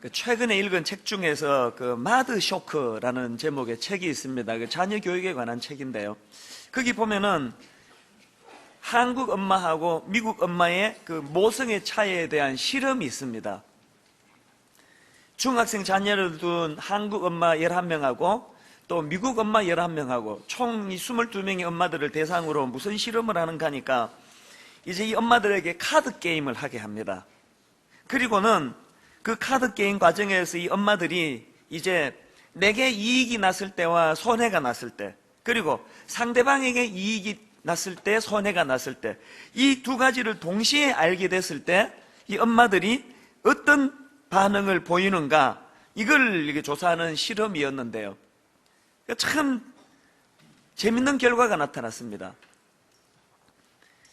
최근에 읽은 책 중에서 마드 쇼크라는 제목의 책이 있습니다. 자녀 교육에 관한 책인데요. 거기 보면은 한국 엄마하고 미국 엄마의 모성의 차이에 대한 실험이 있습니다. 중학생 자녀를 둔 한국 엄마 11명하고 또 미국 엄마 11명하고 총 22명의 엄마들을 대상으로 무슨 실험을 하는가 하니까 이제 이 엄마들에게 카드 게임을 하게 합니다. 그리고는 그 카드 게임 과정에서 이 엄마들이 이제 내게 이익이 났을 때와 손해가 났을 때, 그리고 상대방에게 이익이 났을 때, 손해가 났을 때, 이 두 가지를 동시에 알게 됐을 때 이 엄마들이 어떤 반응을 보이는가, 이걸 조사하는 실험이었는데요. 참 재밌는 결과가 나타났습니다.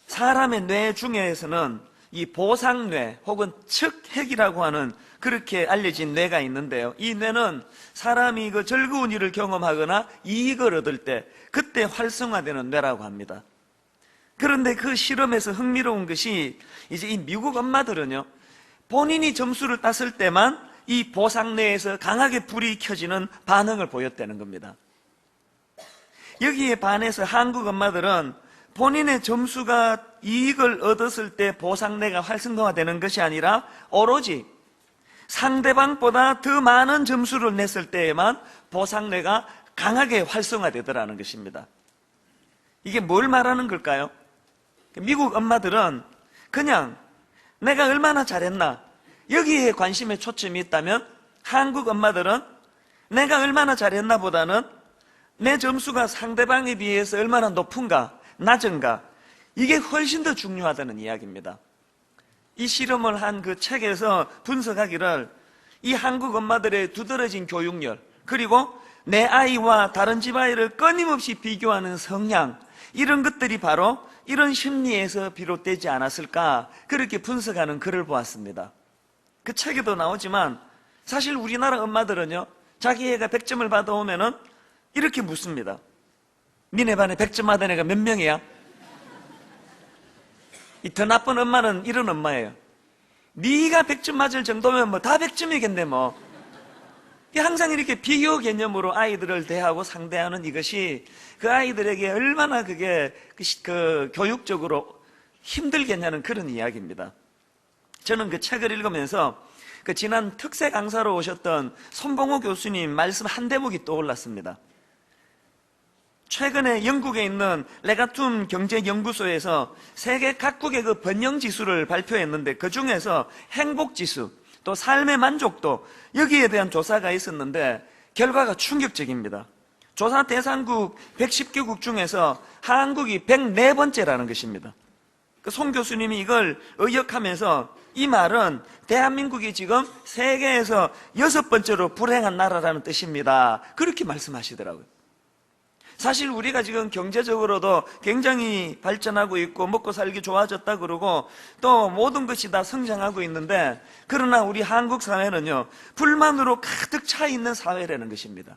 사람의 뇌 중에서는 이 보상뇌 혹은 측핵이라고 하는 그렇게 알려진 뇌가 있는데요. 이 뇌는 사람이 즐거운 일을 경험하거나 이익을 얻을 때 그때 활성화되는 뇌라고 합니다. 그런데 그 실험에서 흥미로운 것이 이제 이 미국 엄마들은요, 본인이 점수를 땄을 때만 이 보상뇌에서 강하게 불이 켜지는 반응을 보였다는 겁니다. 여기에 반해서 한국 엄마들은 본인의 점수가 이익을 얻었을 때 보상뇌가 활성화되는 것이 아니라 오로지 상대방보다 더 많은 점수를 냈을 때에만 보상뇌가 강하게 활성화되더라는 것입니다. 이게 뭘 말하는 걸까요? 미국 엄마들은 그냥 내가 얼마나 잘했나, 여기에 관심에 초점이 있다면, 한국 엄마들은 내가 얼마나 잘했나 보다는 내 점수가 상대방에 비해서 얼마나 높은가 낮은가, 이게 훨씬 더 중요하다는 이야기입니다. 이 실험을 한 그 책에서 분석하기를 이 한국 엄마들의 두드러진 교육열, 그리고 내 아이와 다른 집 아이를 끊임없이 비교하는 성향, 이런 것들이 바로 이런 심리에서 비롯되지 않았을까, 그렇게 분석하는 글을 보았습니다. 그 책에도 나오지만 사실 우리나라 엄마들은요, 자기 애가 100점을 받아오면은 이렇게 묻습니다. 니네 반에 100점 받은 애가 몇 명이야? 이 더 나쁜 엄마는 이런 엄마예요. 네가 100점 맞을 정도면 뭐 다 100점이겠네 뭐. 항상 이렇게 비교 개념으로 아이들을 대하고 상대하는 이것이 그 아이들에게 얼마나 그게 교육적으로 힘들겠냐는 그런 이야기입니다. 저는 그 책을 읽으면서 지난 특세 강사로 오셨던 손봉호 교수님 말씀 한 대목이 떠올랐습니다. 최근에 영국에 있는 레가툼 경제연구소에서 세계 각국의 번영지수를 발표했는데, 그 중에서 행복지수, 또 삶의 만족도, 여기에 대한 조사가 있었는데 결과가 충격적입니다. 조사 대상국 110개국 중에서 한국이 104번째라는 것입니다. 송 교수님이 이걸 의역하면서 이 말은 대한민국이 지금 세계에서 6번째로 불행한 나라라는 뜻입니다, 그렇게 말씀하시더라고요. 사실 우리가 지금 경제적으로도 굉장히 발전하고 있고 먹고 살기 좋아졌다 그러고 또 모든 것이 다 성장하고 있는데, 그러나 우리 한국 사회는요, 불만으로 가득 차 있는 사회라는 것입니다.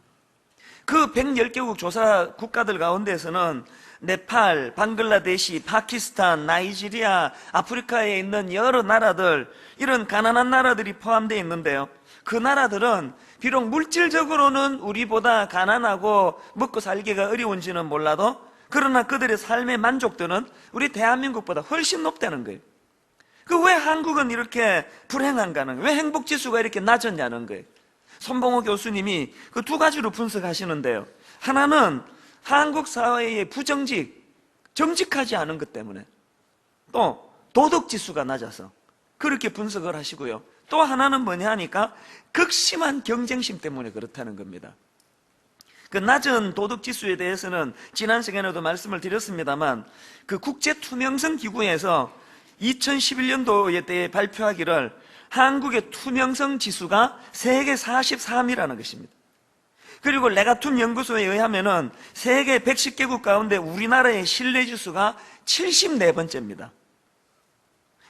그 110개국 조사 국가들 가운데서는 네팔, 방글라데시, 파키스탄, 나이지리아, 아프리카에 있는 여러 나라들, 이런 가난한 나라들이 포함되어 있는데요, 그 나라들은 비록 물질적으로는 우리보다 가난하고 먹고 살기가 어려운지는 몰라도, 그러나 그들의 삶의 만족도는 우리 대한민국보다 훨씬 높다는 거예요. 왜 한국은 이렇게 불행한가는 거예요? 왜 행복지수가 이렇게 낮았냐는 거예요. 손봉호 교수님이 그 두 가지로 분석하시는데요, 하나는 한국 사회의 정직하지 않은 것 때문에, 또 도덕지수가 낮아서 그렇게 분석을 하시고요, 또 하나는 뭐냐 하니까 극심한 경쟁심 때문에 그렇다는 겁니다. 그 낮은 도덕지수에 대해서는 지난 시간에도 말씀을 드렸습니다만, 그 국제투명성 기구에서 2011년도에 대해 발표하기를 한국의 투명성 지수가 세계 43위라는 것입니다. 그리고 레가툼 연구소에 의하면은 세계 110개국 가운데 우리나라의 신뢰지수가 74번째입니다.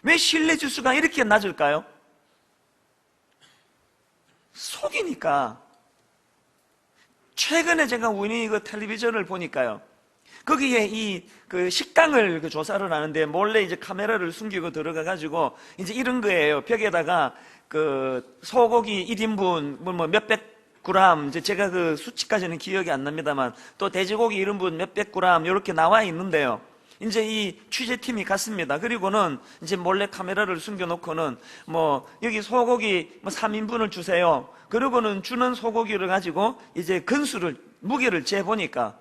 왜 신뢰지수가 이렇게 낮을까요? 속이니까. 최근에 제가 우연히 텔레비전을 보니까요, 거기에 그 식당을 조사를 하는데 몰래 이제 카메라를 숨기고 들어가가지고 이제 이런 거예요. 벽에다가 그 소고기 1인분 뭐 몇백 그램, 이제 제가 그 수치까지는 기억이 안 납니다만 또 돼지고기 1인분 몇백 그램 이렇게 나와 있는데요. 이제 이 취재팀이 갔습니다. 그리고는 이제 몰래 카메라를 숨겨놓고는 뭐 여기 소고기 뭐 3인분을 주세요. 그러고는 주는 소고기를 가지고 이제 무게를 재보니까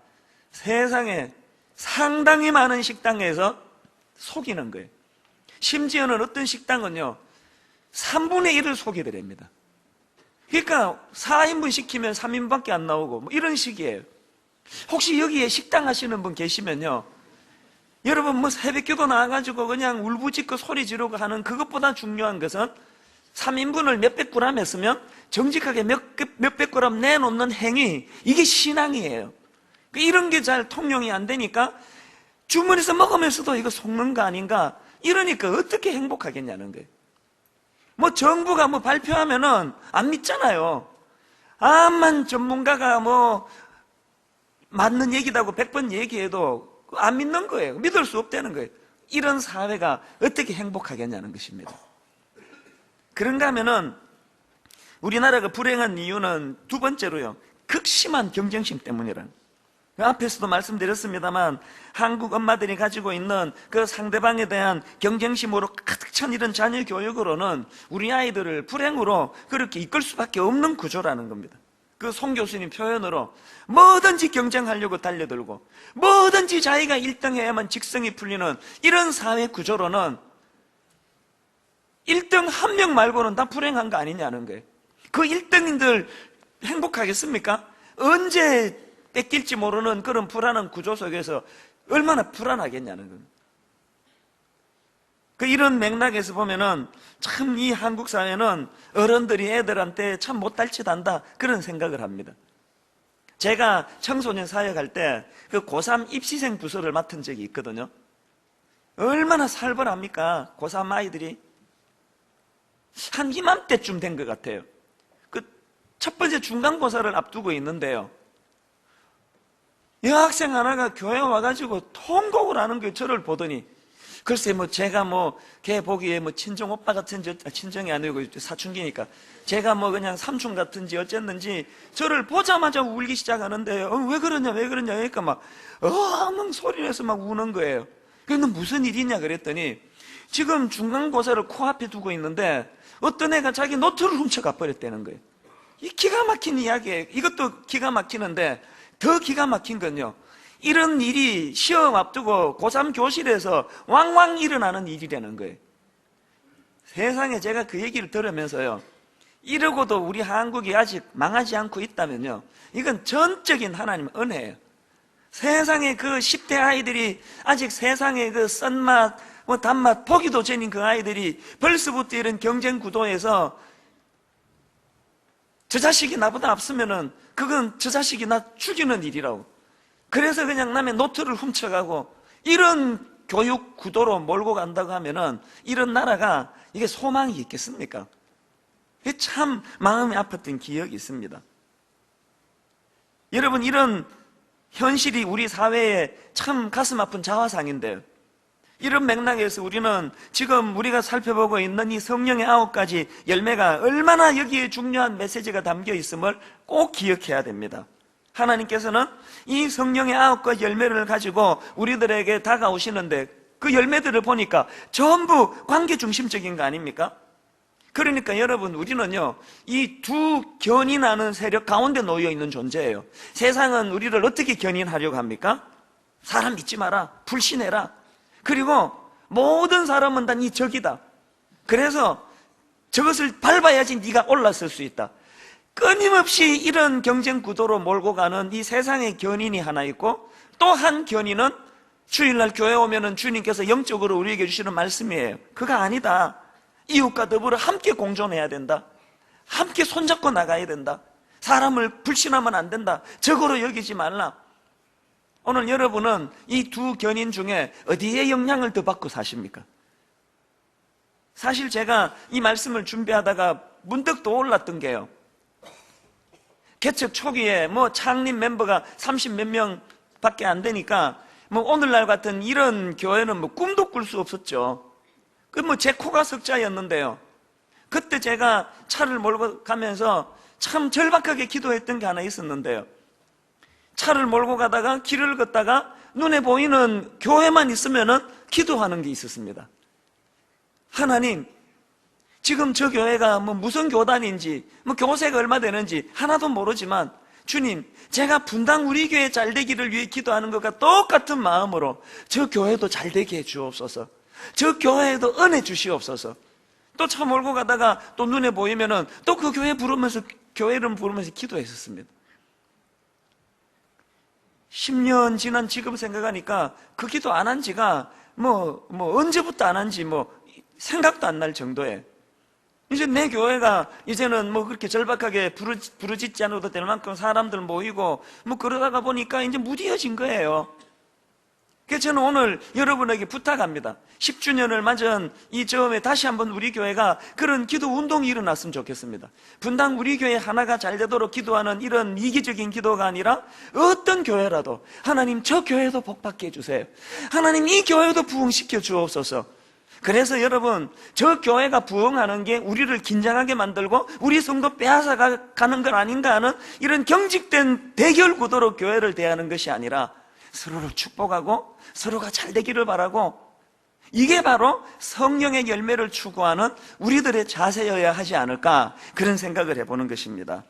세상에 상당히 많은 식당에서 속이는 거예요. 심지어는 어떤 식당은요 3분의 1을 속이더랍니다. 그러니까 4인분 시키면 3인분밖에 안 나오고 뭐 이런 식이에요. 혹시 여기에 식당 하시는 분 계시면요, 여러분 뭐 새벽기도 나와가지고 그냥 울부짖고 소리 지르고 하는 그것보다 중요한 것은 3인분을 몇백 그램 했으면 정직하게 몇백 그램 내놓는 행위, 이게 신앙이에요. 이런 게 잘 통용이 안 되니까 주머니에서 먹으면서도 이거 속는 거 아닌가, 이러니까 어떻게 행복하겠냐는 거예요. 뭐 정부가 뭐 발표하면은 안 믿잖아요. 암만 전문가가 뭐 맞는 얘기다고 100번 얘기해도 안 믿는 거예요. 믿을 수 없다는 거예요. 이런 사회가 어떻게 행복하겠냐는 것입니다. 그런가 하면은 우리나라가 불행한 이유는 두 번째로요, 극심한 경쟁심 때문이라는. 앞에서도 말씀드렸습니다만 한국 엄마들이 가지고 있는 그 상대방에 대한 경쟁심으로 가득 찬 이런 자녀 교육으로는 우리 아이들을 불행으로 그렇게 이끌 수밖에 없는 구조라는 겁니다. 그 송 교수님 표현으로 뭐든지 경쟁하려고 달려들고 뭐든지 자기가 1등 해야만 직성이 풀리는 이런 사회 구조로는 1등 한 명 말고는 다 불행한 거 아니냐는 거예요. 그 1등인들 행복하겠습니까? 언제 뺏길지 모르는 그런 불안한 구조 속에서 얼마나 불안하겠냐는 겁니다. 이런 맥락에서 보면은 참 이 한국 사회는 어른들이 애들한테 참 못달짓한다, 그런 생각을 합니다. 제가 청소년 사역할 때 그 고3 입시생 부서를 맡은 적이 있거든요. 얼마나 살벌합니까? 고3 아이들이 한 이맘때쯤 된 것 같아요. 그 첫 번째 중간고사를 앞두고 있는데요, 여학생 하나가 교회 와가지고 통곡을 하는 거예요. 저를 보더니 글쎄 뭐 제가 뭐 걔 보기에 뭐 친정 오빠 같은지, 친정이 아니고 사춘기니까 제가 뭐 그냥 삼촌 같은지 어쨌는지 저를 보자마자 울기 시작하는데 왜 그러냐 그러니까 막 엉엉 소리 내서 막 우는 거예요. 그래서 무슨 일이냐 그랬더니 지금 중간고사를 코앞에 두고 있는데 어떤 애가 자기 노트를 훔쳐가 버렸다는 거예요. 이 기가 막힌 이야기예요. 이것도 기가 막히는데 더 기가 막힌 건요, 이런 일이 시험 앞두고 고3 교실에서 왕왕 일어나는 일이라는 거예요. 세상에, 제가 그 얘기를 들으면서요, 이러고도 우리 한국이 아직 망하지 않고 있다면요, 이건 전적인 하나님의 은혜예요. 세상에 그 10대 아이들이 아직 세상에 그 쓴맛 뭐 단맛 보기도 전인 그 아이들이 벌써부터 이런 경쟁 구도에서 저 자식이 나보다 앞서면은 그건 저 자식이 나 죽이는 일이라고. 그래서 그냥 남의 노트를 훔쳐가고 이런 교육 구도로 몰고 간다고 하면은 이런 나라가 이게 소망이 있겠습니까? 참 마음이 아팠던 기억이 있습니다. 여러분, 이런 현실이 우리 사회에 참 가슴 아픈 자화상인데요, 이런 맥락에서 우리는 지금 우리가 살펴보고 있는 이 성령의 9가지 열매가 얼마나 여기에 중요한 메시지가 담겨 있음을 꼭 기억해야 됩니다. 하나님께서는 이 성령의 9가지 열매를 가지고 우리들에게 다가오시는데 그 열매들을 보니까 전부 관계 중심적인 거 아닙니까? 그러니까 여러분, 우리는요, 이 두 견인하는 세력 가운데 놓여 있는 존재예요. 세상은 우리를 어떻게 견인하려고 합니까? 사람 믿지 마라, 불신해라, 그리고 모든 사람은 다 네 적이다, 그래서 저것을 밟아야지 네가 올라설 수 있다. 끊임없이 이런 경쟁 구도로 몰고 가는 이 세상의 견인이 하나 있고, 또 한 견인은 주일날 교회 오면은 주님께서 영적으로 우리에게 주시는 말씀이에요. 그거 아니다. 이웃과 더불어 함께 공존해야 된다, 함께 손잡고 나가야 된다, 사람을 불신하면 안 된다, 적으로 여기지 말라. 오늘 여러분은 이 두 견인 중에 어디에 영향을 더 받고 사십니까? 사실 제가 이 말씀을 준비하다가 문득 떠올랐던 게요, 개척 초기에 뭐 창립 멤버가 30몇 명 밖에 안 되니까 뭐 오늘날 같은 이런 교회는 뭐 꿈도 꿀 수 없었죠. 그 뭐 제 코가 석자였는데요. 그때 제가 차를 몰고 가면서 참 절박하게 기도했던 게 하나 있었는데요. 차를 몰고 가다가 길을 걷다가 눈에 보이는 교회만 있으면은 기도하는 게 있었습니다. 하나님, 지금 저 교회가 뭐 무슨 교단인지, 뭐 교세가 얼마 되는지 하나도 모르지만 주님, 제가 분당 우리 교회 잘 되기를 위해 기도하는 것과 똑같은 마음으로 저 교회도 잘 되게 해 주옵소서. 저 교회에도 은혜 주시옵소서. 또 차 몰고 가다가 또 눈에 보이면은 또 그 교회 부르면서, 교회 이름 부르면서 기도했었습니다. 10년 지난 지금 생각하니까 그 기도 안 한 지가 뭐 언제부터 안 한지 생각도 안 날 정도에, 이제 내 교회가 이제는 뭐 그렇게 절박하게 부르짖지 않아도 될 만큼 사람들 모이고 뭐 그러다가 보니까 이제 무디어진 거예요. 그래서 저는 오늘 여러분에게 부탁합니다. 10주년을 맞은 이 즈음에 다시 한번 우리 교회가 그런 기도 운동이 일어났으면 좋겠습니다. 분당 우리 교회 하나가 잘 되도록 기도하는 이런 이기적인 기도가 아니라 어떤 교회라도 하나님 저 교회도 복받게 해주세요. 하나님 이 교회도 부흥시켜 주옵소서. 그래서 여러분, 저 교회가 부흥하는 게 우리를 긴장하게 만들고 우리 성도 빼앗아 가는 건 아닌가 하는 이런 경직된 대결 구도로 교회를 대하는 것이 아니라 서로를 축복하고 서로가 잘 되기를 바라고, 이게 바로 성령의 열매를 추구하는 우리들의 자세여야 하지 않을까, 그런 생각을 해보는 것입니다.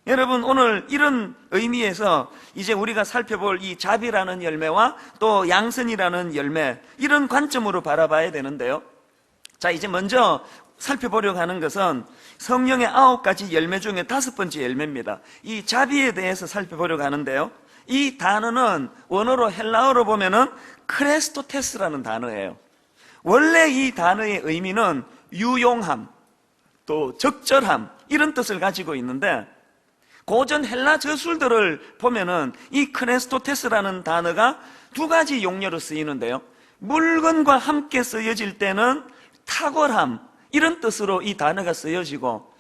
여러분, 오늘 이런 의미에서 이제 우리가 살펴볼 이 자비라는 열매와 또 양선이라는 열매, 이런 관점으로 바라봐야 되는데요. 자, 이제 먼저 살펴보려고 하는 것은 성령의 9가지 열매 중에 5번째 열매입니다. 이 자비에 대해서 살펴보려고 하는데요. 이 단어는 원어로 헬라어로 보면은 크레스토테스라는 단어예요. 원래 이 단어의 의미는 유용함, 또 적절함, 이런 뜻을 가지고 있는데, 고전 헬라 저술들을 보면은 이 크레스토테스라는 단어가 2가지 용례로 쓰이는데요. 물건과 함께 쓰여질 때는 탁월함, 이런 뜻으로 이 단어가 쓰여지고,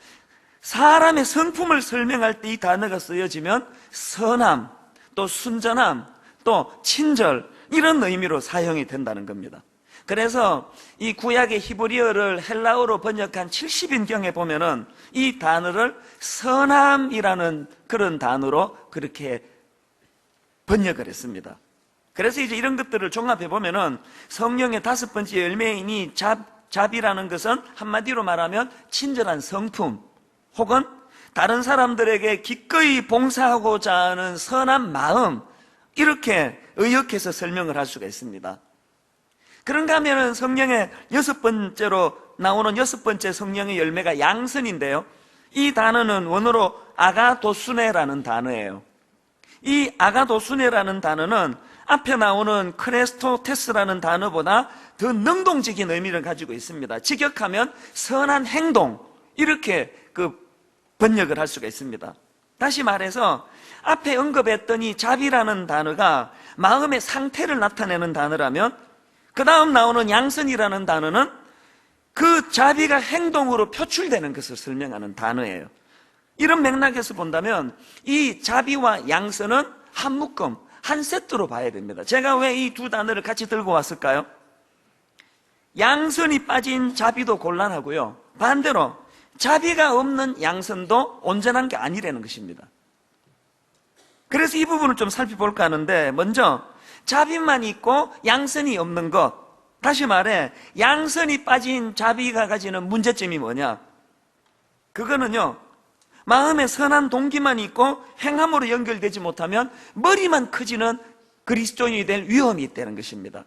사람의 성품을 설명할 때 이 단어가 쓰여지면 선함, 또 순전함, 또 친절, 이런 의미로 사용이 된다는 겁니다. 그래서 이 구약의 히브리어를 헬라어로 번역한 70인경에 보면은 이 단어를 선함이라는 그런 단어로 그렇게 번역을 했습니다. 그래서 이제 이런 것들을 종합해 보면은 성령의 5번째 열매인 이 자비라는 것은 한마디로 말하면 친절한 성품, 혹은 다른 사람들에게 기꺼이 봉사하고자 하는 선한 마음, 이렇게 의역해서 설명을 할 수가 있습니다. 그런가 하면은 성령의 6번째로 나오는 6번째 성령의 열매가 양선인데요. 이 단어는 원어로 아가도수네라는 단어예요. 이 아가도수네라는 단어는 앞에 나오는 크레스토테스라는 단어보다 더 능동적인 의미를 가지고 있습니다. 직역하면 선한 행동, 이렇게 번역을 할 수가 있습니다. 다시 말해서 앞에 언급했던 이 자비라는 단어가 마음의 상태를 나타내는 단어라면, 그 다음 나오는 양선이라는 단어는 그 자비가 행동으로 표출되는 것을 설명하는 단어예요. 이런 맥락에서 본다면 이 자비와 양선은 한 묶음, 한 세트로 봐야 됩니다. 제가 왜 이 2 단어를 같이 들고 왔을까요? 양선이 빠진 자비도 곤란하고요, 반대로 자비가 없는 양선도 온전한 게 아니라는 것입니다. 그래서 이 부분을 좀 살펴볼까 하는데, 먼저 자비만 있고 양선이 없는 것, 다시 말해 양선이 빠진 자비가 가지는 문제점이 뭐냐? 그거는요, 마음에 선한 동기만 있고 행함으로 연결되지 못하면 머리만 커지는 그리스도인이 될 위험이 있다는 것입니다.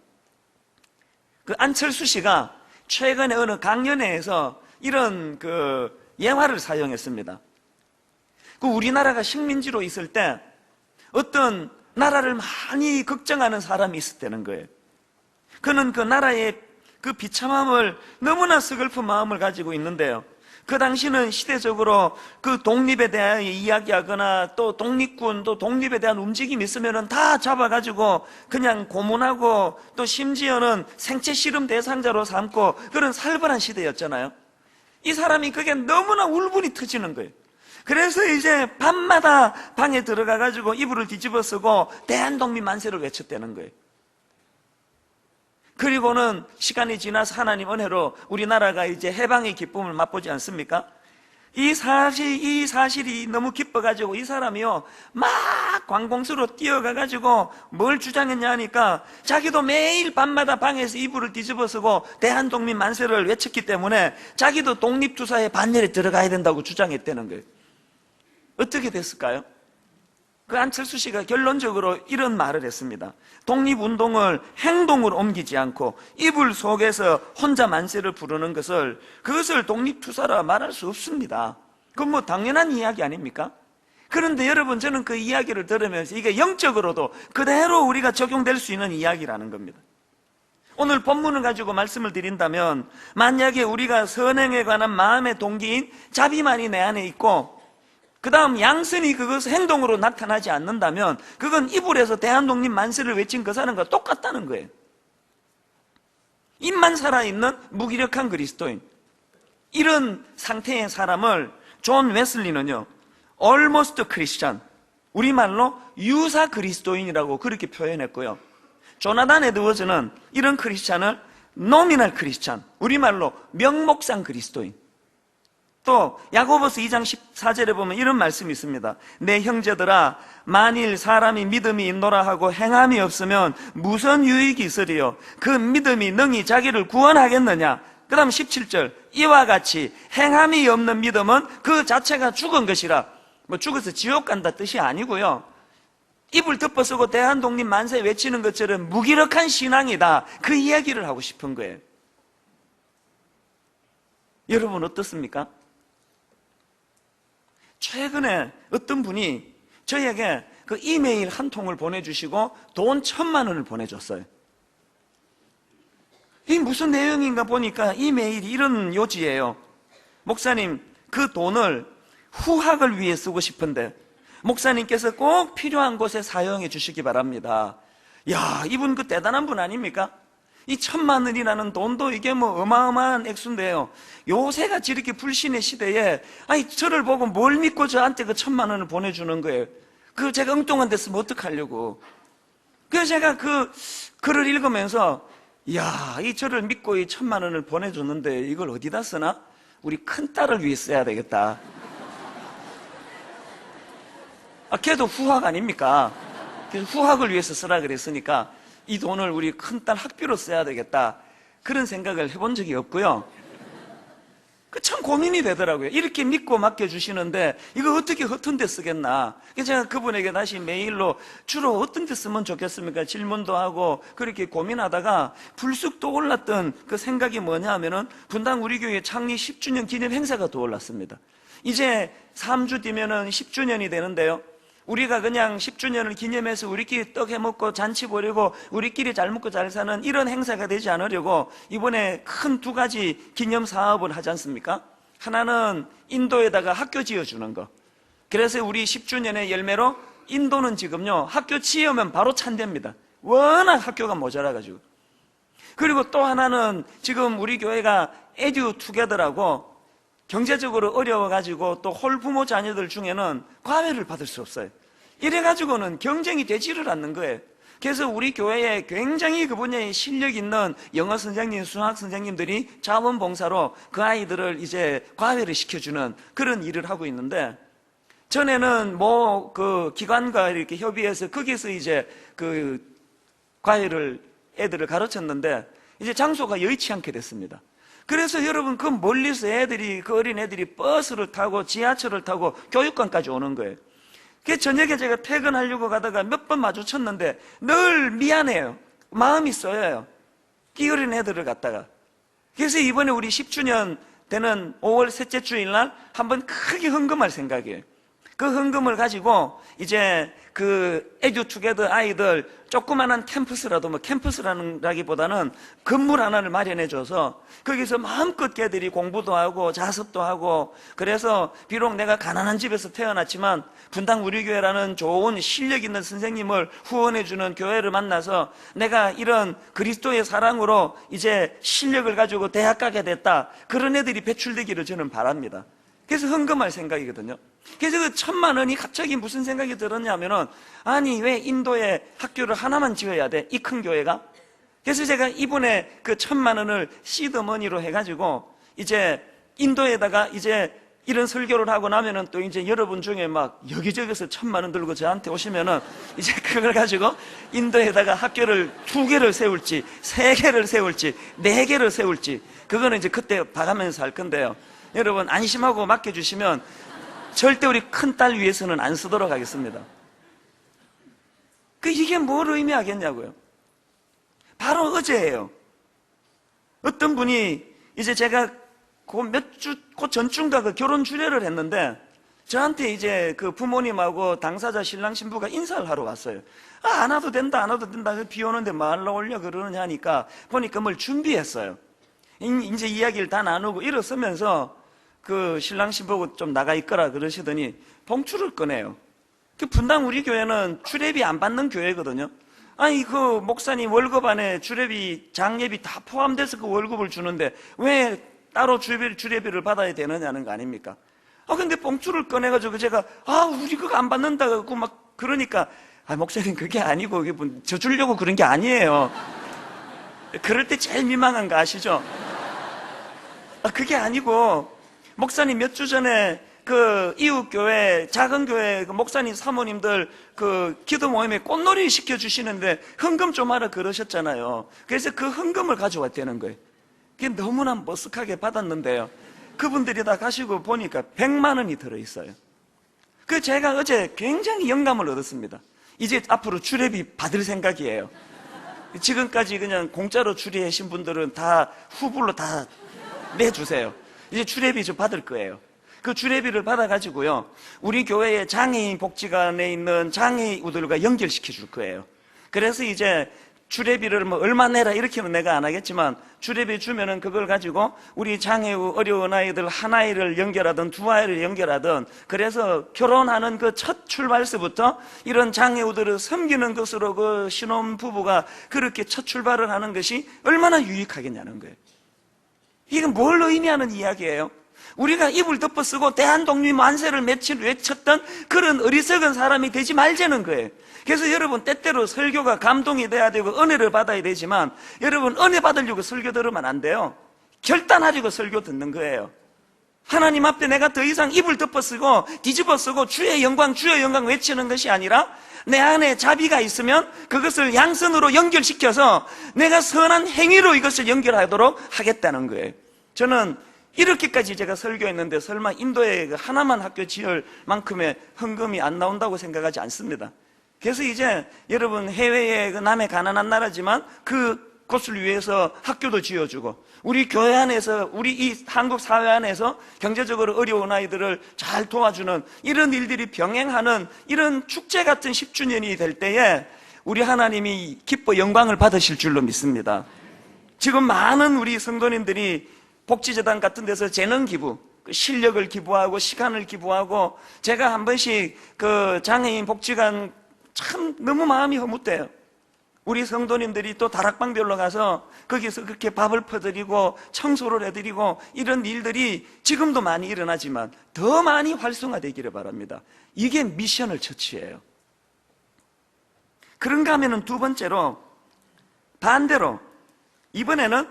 안철수 씨가 최근에 어느 강연회에서 이런 예화를 사용했습니다. 우리나라가 식민지로 있을 때 어떤 나라를 많이 걱정하는 사람이 있었다는 거예요. 그는 그 나라의 그 비참함을, 너무나 서글픈 마음을 가지고 있는데요, 그 당시는 시대적으로 그 독립에 대하여 이야기하거나 또 독립군, 또 독립에 대한 움직임이 있으면은 다 잡아가지고 그냥 고문하고, 또 심지어는 생체 실험 대상자로 삼고, 그런 살벌한 시대였잖아요. 이 사람이 그게 너무나 울분이 터지는 거예요. 그래서 이제 밤마다 방에 들어가가지고 이불을 뒤집어 쓰고 대한독립 만세를 외쳤다는 거예요. 그리고는 시간이 지나서 하나님 은혜로 우리나라가 이제 해방의 기쁨을 맛보지 않습니까? 이 사실이 너무 기뻐가지고 이 사람이요, 막 관공서로 뛰어가가지고 뭘 주장했냐 하니까 자기도 매일 밤마다 방에서 이불을 뒤집어 쓰고 대한독립 만세를 외쳤기 때문에 자기도 독립투사의 반열에 들어가야 된다고 주장했다는 거예요. 어떻게 됐을까요? 그 안철수 씨가 결론적으로 이런 말을 했습니다. 독립운동을 행동으로 옮기지 않고 이불 속에서 혼자 만세를 부르는 그것을 독립투사라 말할 수 없습니다. 그건 뭐 당연한 이야기 아닙니까? 그런데 여러분, 저는 그 이야기를 들으면서 이게 영적으로도 그대로 우리가 적용될 수 있는 이야기라는 겁니다. 오늘 본문을 가지고 말씀을 드린다면, 만약에 우리가 선행에 관한 마음의 동기인 자비만이 내 안에 있고 그 다음 양선이 그것을 행동으로 나타나지 않는다면 그건 이불에서 대한독립 만세를 외친 그 사람과 똑같다는 거예요. 입만 살아있는 무기력한 그리스도인, 이런 상태의 사람을 존 웨슬리는요, almost Christian, 우리말로 유사 그리스도인이라고 그렇게 표현했고요. 조나단 에드워즈는 이런 크리스찬을 노미널 크리스찬, 우리말로 명목상 그리스도인. 또 야고보서 2장 14절에 보면 이런 말씀이 있습니다. 내 형제들아, 만일 사람이 믿음이 있노라 하고 행함이 없으면 무슨 유익이 있으리요? 그 믿음이 능히 자기를 구원하겠느냐? 그 다음 17절, 이와 같이 행함이 없는 믿음은 그 자체가 죽은 것이라. 뭐 죽어서 지옥 간다 뜻이 아니고요, 이불 덮어쓰고 대한독립 만세 외치는 것처럼 무기력한 신앙이다, 그 이야기를 하고 싶은 거예요. 여러분 어떻습니까? 최근에 어떤 분이 저에게 그 이메일 한 통을 보내주시고 돈 1,000만 원을 보내줬어요. 이게 무슨 내용인가 보니까 이메일이 이런 요지예요. 목사님, 그 돈을 후학을 위해 쓰고 싶은데 목사님께서 꼭 필요한 곳에 사용해 주시기 바랍니다. 야, 이분 그 대단한 분 아닙니까? 이 1,000만 원이라는 돈도 이게 뭐 어마어마한 액수인데요, 요새같이 이렇게 불신의 시대에 아니 저를 보고 뭘 믿고 저한테 그 1,000만 원을 보내주는 거예요. 그 제가 엉뚱한 데 쓰면 어떡하려고. 그래서 제가 그 글을 읽으면서, 이야, 이 저를 믿고 이 1,000만 원을 보내줬는데 이걸 어디다 쓰나? 우리 큰딸을 위해 써야 되겠다. 걔도 후학 아닙니까? 그래서 후학을 위해서 쓰라 그랬으니까 이 돈을 우리 큰딸 학비로 써야 되겠다, 그런 생각을 해본 적이 없고요. 참 고민이 되더라고요. 이렇게 믿고 맡겨주시는데 이거 어떻게 허튼 데 쓰겠나. 그래서 제가 그분에게 다시 메일로 주로 어떤 데 쓰면 좋겠습니까? 질문도 하고 그렇게 고민하다가 불쑥 떠올랐던 그 생각이 뭐냐 하면은 분당 우리 교회 창립 10주년 기념 행사가 떠올랐습니다. 이제 3주 뒤면은 10주년이 되는데요, 우리가 그냥 10주년을 기념해서 우리끼리 떡 해먹고 잔치 보려고 우리끼리 잘 먹고 잘 사는 이런 행사가 되지 않으려고 이번에 큰 2가지 기념 사업을 하지 않습니까? 하나는 인도에다가 학교 지어주는 거. 그래서 우리 10주년의 열매로 인도는 지금요, 학교 지으면 바로 찬대입니다. 워낙 학교가 모자라가지고. 그리고 또 하나는 지금 우리 교회가 에듀투게더라고 경제적으로 어려워가지고 또 홀부모 자녀들 중에는 과외를 받을 수 없어요. 이래가지고는 경쟁이 되지를 않는 거예요. 그래서 우리 교회에 굉장히 그 분야에 실력 있는 영어 선생님, 수학 선생님들이 자원봉사로 그 아이들을 이제 과외를 시켜주는 그런 일을 하고 있는데, 전에는 뭐 그 기관과 이렇게 협의해서 거기서 이제 그 과외를 애들을 가르쳤는데 이제 장소가 여의치 않게 됐습니다. 그래서 여러분, 그 멀리서 그 어린 애들이 버스를 타고 지하철을 타고 교육관까지 오는 거예요. 그래서 저녁에 제가 퇴근하려고 가다가 몇 번 마주쳤는데 늘 미안해요. 마음이 쏘여요. 이 어린 애들을 갖다가. 그래서 이번에 우리 10주년 되는 5월 셋째 주일날 한번 크게 헌금할 생각이에요. 그 헌금을 가지고 이제 그 에듀투게더 아이들 조그만한 캠퍼스라도, 뭐 캠퍼스라기보다는 건물 하나를 마련해줘서 거기서 마음껏 걔들이 공부도 하고 자습도 하고, 그래서 비록 내가 가난한 집에서 태어났지만 분당 우리교회라는 좋은 실력 있는 선생님을 후원해주는 교회를 만나서 내가 이런 그리스도의 사랑으로 이제 실력을 가지고 대학 가게 됐다, 그런 애들이 배출되기를 저는 바랍니다. 그래서 헌금할 생각이거든요. 그래서 그 1,000만 원이 갑자기 무슨 생각이 들었냐면은, 아니 왜 인도에 학교를 하나만 지어야 돼? 이 큰 교회가? 그래서 제가 이번에 그 1,000만 원을 시드머니로 해가지고 이제 인도에다가 이제 이런 설교를 하고 나면은 또 이제 여러분 중에 막 여기저기서 1,000만 원 들고 저한테 오시면은 이제 그걸 가지고 인도에다가 학교를 2개를 세울지 3개를 세울지 4개를 세울지 그거는 이제 그때 봐가면서 할 건데요. 여러분 안심하고 맡겨주시면 절대 우리 큰딸 위해서는 안 쓰도록 하겠습니다. 이게 뭘 의미하겠냐고요. 바로 어제예요. 어떤 분이 이제 제가 그 전주인가 그 결혼 주례를 했는데 저한테 이제 그 부모님하고 당사자 신랑 신부가 인사를 하러 왔어요. 안 와도 된다, 안 와도 된다. 비 오는데 말로 올려 그러느냐 하니까 보니까 뭘 준비했어요. 이제 이야기를 다 나누고 일어서면서 그 신랑 신부가 좀 나가 있거라 그러시더니 봉투를 꺼내요. 그 분당 우리 교회는 주례비 안 받는 교회거든요. 아니 그 목사님 월급 안에 주례비, 장례비 다 포함돼서 그 월급을 주는데 왜 따로 주례비를 받아야 되느냐는 거 아닙니까? 근데 봉투를 꺼내가지고 제가 우리 그거 안 받는다고 막 그러니까 목사님 그게 아니고 그게 저 주려고 그런 게 아니에요. 그럴 때 제일 민망한 거 아시죠? 그게 아니고 목사님 몇 주 전에 그 이웃교회 작은 교회 그 목사님 사모님들 그 기도 모임에 꽃놀이 시켜주시는데 헌금 좀 하라 그러셨잖아요. 그래서 그 헌금을 가져왔다는 거예요. 그게 너무나 머쓱하게 받았는데요. 그분들이 다 가시고 보니까 100만 원이 들어있어요. 제가 어제 굉장히 영감을 얻었습니다. 이제 앞으로 주례비 받을 생각이에요. 지금까지 그냥 공짜로 주례하신 분들은 다 후불로 다 내주세요. 이제 주례비 좀 받을 거예요. 그 주례비를 받아가지고요, 우리 교회의 장애인 복지관에 있는 장애우들과 연결시켜 줄 거예요. 그래서 이제 주례비를 뭐 얼마 내라 이렇게는 내가 안 하겠지만 주례비 주면은 그걸 가지고 우리 장애우 어려운 아이들 한 아이를 연결하든 두 아이를 연결하든 그래서 결혼하는 그 첫 출발서부터 이런 장애우들을 섬기는 것으로 그 신혼부부가 그렇게 첫 출발을 하는 것이 얼마나 유익하겠냐는 거예요. 이건 뭘 의미하는 이야기예요? 우리가 입을 덮어 쓰고 대한독립 만세를 외쳤던 그런 어리석은 사람이 되지 말자는 거예요. 그래서 여러분 때때로 설교가 감동이 돼야 되고 은혜를 받아야 되지만 여러분 은혜 받으려고 설교 들으면 안 돼요. 결단하려고 설교 듣는 거예요. 하나님 앞에 내가 더 이상 입을 덮어 쓰고 뒤집어 쓰고 주의 영광 외치는 것이 아니라 내 안에 자비가 있으면 그것을 양선으로 연결시켜서 내가 선한 행위로 이것을 연결하도록 하겠다는 거예요. 저는 이렇게까지 제가 설교했는데 설마 인도에 하나만 학교 지을 만큼의 헌금이 안 나온다고 생각하지 않습니다. 그래서 이제 여러분 해외에 남의 가난한 나라지만 그곳을 위해서 학교도 지어주고 우리 교회 안에서 우리 이 한국 사회 안에서 경제적으로 어려운 아이들을 잘 도와주는 이런 일들이 병행하는 이런 축제 같은 10주년이 될 때에 우리 하나님이 기뻐 영광을 받으실 줄로 믿습니다. 지금 많은 우리 성도님들이 복지재단 같은 데서 재능 기부, 실력을 기부하고 시간을 기부하고 제가 한 번씩 그 장애인 복지관 참 너무 마음이 허무대요. 우리 성도님들이 또 다락방별로 가서 거기서 그렇게 밥을 퍼드리고 청소를 해드리고 이런 일들이 지금도 많이 일어나지만 더 많이 활성화되기를 바랍니다. 이게 미션을 처치해요. 그런가 하면은 두 번째로 반대로 이번에는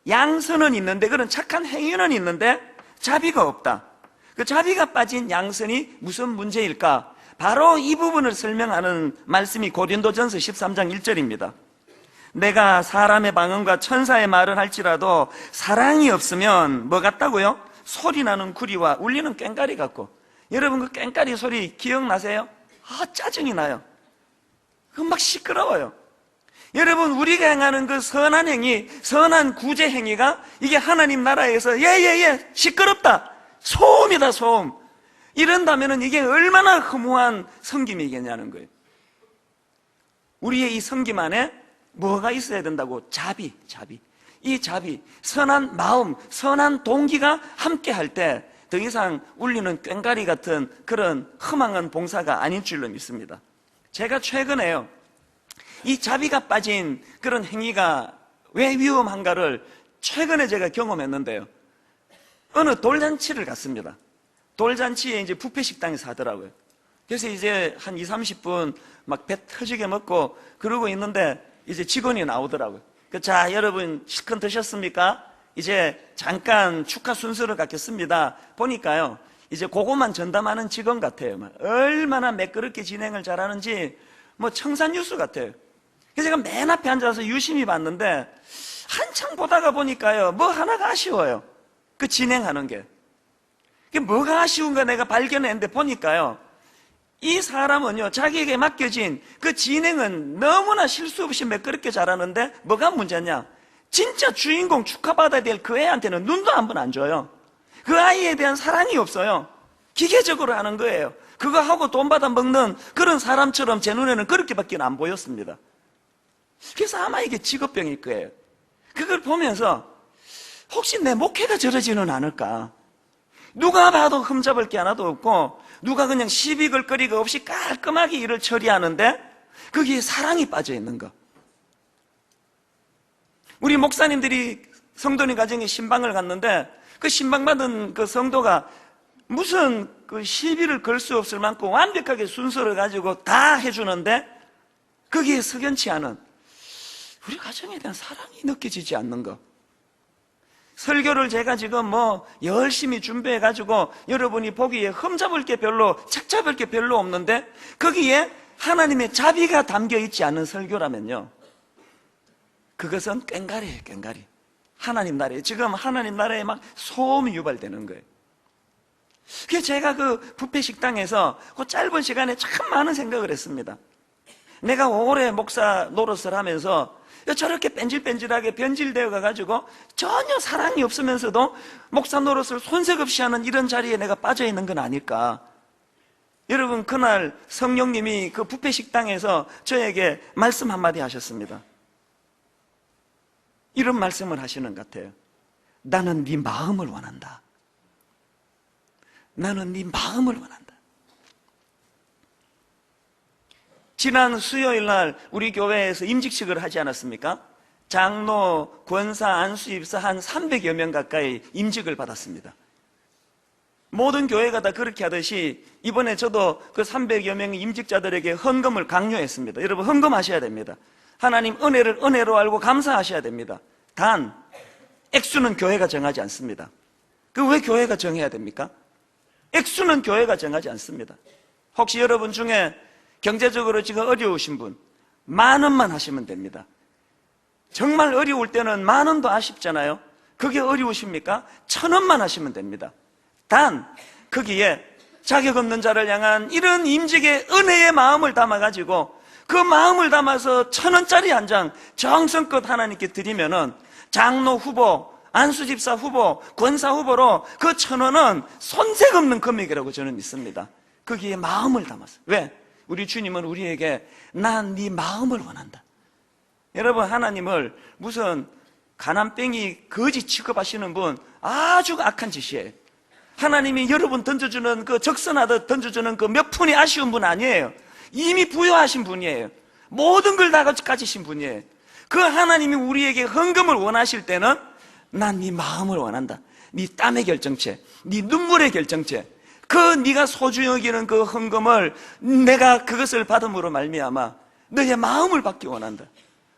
양선은 있는데 그런 착한 행위는 있는데 자비가 없다. 그 자비가 빠진 양선이 무슨 문제일까? 바로 이 부분을 설명하는 말씀이 고린도전서 13장 1절입니다. 내가 사람의 방언과 천사의 말을 할지라도 사랑이 없으면 뭐 같다고요? 소리나는 구리와 울리는 꽹과리 같고. 여러분 그 꽹과리 소리 기억나세요? 짜증이 나요. 그 막 시끄러워요. 여러분 우리가 행하는 그 선한 행위, 선한 구제 행위가 이게 하나님 나라에서 시끄럽다, 소음이다 소음, 이런다면 이게 얼마나 허무한 섬김이겠냐는 거예요. 우리의 이 섬김 안에 뭐가 있어야 된다고? 자비. 이 자비, 선한 마음, 선한 동기가 함께 할 때 더 이상 울리는 꽹과리 같은 그런 험한 봉사가 아닌 줄로 믿습니다. 제가 최근에요, 이 자비가 빠진 그런 행위가 왜 위험한가를 최근에 제가 경험했는데요. 어느 돌잔치를 갔습니다. 돌잔치에 이제 뷔페 식당에서 하더라고요. 그래서 이제 한 20, 30분 막 배 터지게 먹고 그러고 있는데 이제 직원이 나오더라고요. 자, 여러분 실컷 드셨습니까? 이제 잠깐 축하 순서를 갖겠습니다. 보니까요, 이제 그것만 전담하는 직원 같아요. 얼마나 매끄럽게 진행을 잘하는지 뭐 청산유수 같아요. 그래서 제가 맨 앞에 앉아서 유심히 봤는데 한참 보다가 보니까요, 뭐 하나가 아쉬워요. 그 진행하는 게. 그게 뭐가 아쉬운가 내가 발견했는데 보니까요, 이 사람은요, 자기에게 맡겨진 그 진행은 너무나 실수 없이 매끄럽게 잘하는데 뭐가 문제냐? 진짜 주인공 축하받아야 될 그 애한테는 눈도 한 번 안 줘요. 그 아이에 대한 사랑이 없어요. 기계적으로 하는 거예요. 그거 하고 돈 받아 먹는 그런 사람처럼 제 눈에는 그렇게밖에 안 보였습니다. 그래서 아마 이게 직업병일 거예요. 그걸 보면서 혹시 내 목회가 저러지는 않을까? 누가 봐도 흠잡을 게 하나도 없고 누가 그냥 시비 걸거리가 없이 깔끔하게 일을 처리하는데 거기에 사랑이 빠져 있는 거. 우리 목사님들이 성도님 가정에 신방을 갔는데 그 신방받은 그 성도가 무슨 그 시비를 걸 수 없을 만큼 완벽하게 순서를 가지고 다 해주는데 거기에 석연치 않은 우리 가정에 대한 사랑이 느껴지지 않는 거. 설교를 제가 지금 뭐 열심히 준비해가지고 여러분이 보기에 흠잡을 게 별로, 착잡을 게 별로 없는데 거기에 하나님의 자비가 담겨 있지 않은 설교라면요, 그것은 꽹가리예요, 꽹가리. 하나님 나라에, 지금 하나님 나라에 막 소음이 유발되는 거예요. 그래서 제가 그 뷔페 식당에서 그 짧은 시간에 참 많은 생각을 했습니다. 내가 오래 목사 노릇을 하면서 저렇게 뺀질뺀질하게 변질되어 가지고 전혀 사랑이 없으면서도 목사 노릇을 손색 없이 하는 이런 자리에 내가 빠져 있는 건 아닐까. 여러분, 그날 성령님이 그 뷔페 식당에서 저에게 말씀 한마디 하셨습니다. 이런 말씀을 하시는 것 같아요. 나는 네 마음을 원한다. 나는 네 마음을 원한다. 지난 수요일 날 우리 교회에서 임직식을 하지 않았습니까? 장로, 권사, 안수입사 한 300여 명 가까이 임직을 받았습니다. 모든 교회가 다 그렇게 하듯이 이번에 저도 그 300여 명의 임직자들에게 헌금을 강요했습니다. 여러분, 헌금하셔야 됩니다. 하나님 은혜를 은혜로 알고 감사하셔야 됩니다. 단 액수는 교회가 정하지 않습니다. 그 왜 교회가 정해야 됩니까? 액수는 교회가 정하지 않습니다. 혹시 여러분 중에 경제적으로 지금 어려우신 분, 10,000원만 하시면 됩니다. 정말 어려울 때는 10,000원도 아쉽잖아요. 그게 어려우십니까? 1,000원만 하시면 됩니다. 단 거기에 자격 없는 자를 향한 이런 임직의 은혜의 마음을 담아가지고 그 마음을 담아서 1,000원짜리 한 장 정성껏 하나님께 드리면은 장로 후보, 안수집사 후보, 권사 후보로 그 1,000원은 손색 없는 금액이라고 저는 믿습니다. 거기에 마음을 담았어요. 왜? 우리 주님은 우리에게 난 네 마음을 원한다. 여러분, 하나님을 무슨 가난뱅이 거지 취급하시는 분 아주 악한 짓이에요. 하나님이 여러분 던져주는 그 적선하듯 던져주는 그 몇 푼이 아쉬운 분 아니에요. 이미 부여하신 분이에요. 모든 걸 다 가지신 분이에요. 그 하나님이 우리에게 헌금을 원하실 때는 난 네 마음을 원한다. 네 땀의 결정체, 네 눈물의 결정체, 그 네가 소중히 여기는 그 헌금을 내가 그것을 받음으로 말미암아 너의 마음을 받기 원한다.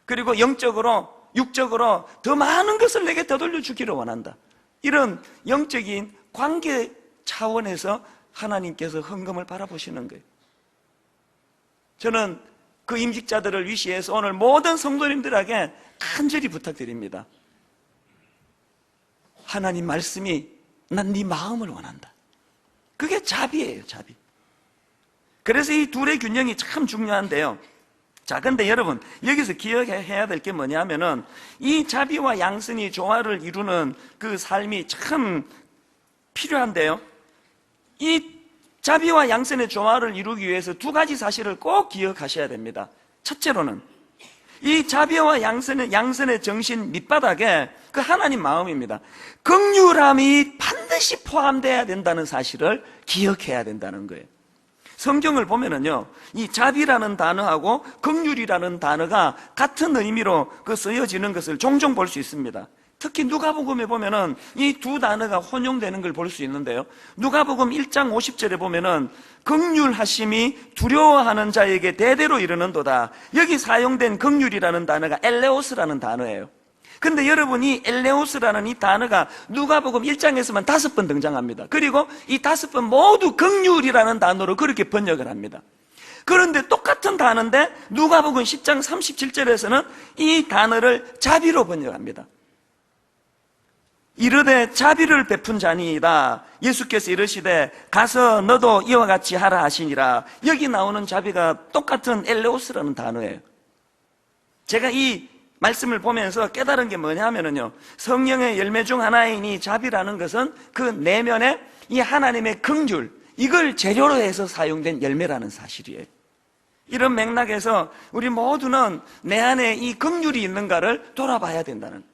그리고 영적으로, 육적으로 더 많은 것을 내게 되돌려 주기를 원한다. 이런 영적인 관계 차원에서 하나님께서 헌금을 바라보시는 거예요. 저는 그 임직자들을 위시해서 오늘 모든 성도님들에게 간절히 부탁드립니다. 하나님 말씀이 난 네 마음을 원한다. 그게 자비예요, 자비. 그래서 이 둘의 균형이 참 중요한데요. 자, 근데 여러분, 여기서 기억해야 될 게 뭐냐면은 이 자비와 양선이 조화를 이루는 그 삶이 참 필요한데요. 이 자비와 양선의 조화를 이루기 위해서 두 가지 사실을 꼭 기억하셔야 됩니다. 첫째로는 이 자비와 양선의 정신 밑바닥에 그 하나님 마음입니다. 긍휼함이 반드시 포함되어야 된다는 사실을 기억해야 된다는 거예요. 성경을 보면은요, 이 자비라는 단어하고 긍휼이라는 단어가 같은 의미로 그 쓰여지는 것을 종종 볼 수 있습니다. 특히 누가복음에 보면은 이 두 단어가 혼용되는 걸 볼 수 있는데요. 누가복음 1장 50절에 보면은 긍휼하심이 두려워하는 자에게 대대로 이르는도다. 여기 사용된 긍휼이라는 단어가 엘레오스라는 단어예요. 근데 여러분이 엘레오스라는 이 단어가 누가복음 1장에서만 5번 등장합니다. 그리고 이 5번 모두 긍휼이라는 단어로 그렇게 번역을 합니다. 그런데 똑같은 단어인데 누가복음 10장 37절에서는 이 단어를 자비로 번역합니다. 이르되 자비를 베푼 자니이다. 예수께서 이르시되 가서 너도 이와 같이 하라 하시니라. 여기 나오는 자비가 똑같은 엘레오스라는 단어예요. 제가 이 말씀을 보면서 깨달은 게 뭐냐면요, 성령의 열매 중 하나인 이 자비라는 것은 그 내면에 이 하나님의 긍휼, 이걸 재료로 해서 사용된 열매라는 사실이에요. 이런 맥락에서 우리 모두는 내 안에 이 긍휼이 있는가를 돌아봐야 된다는,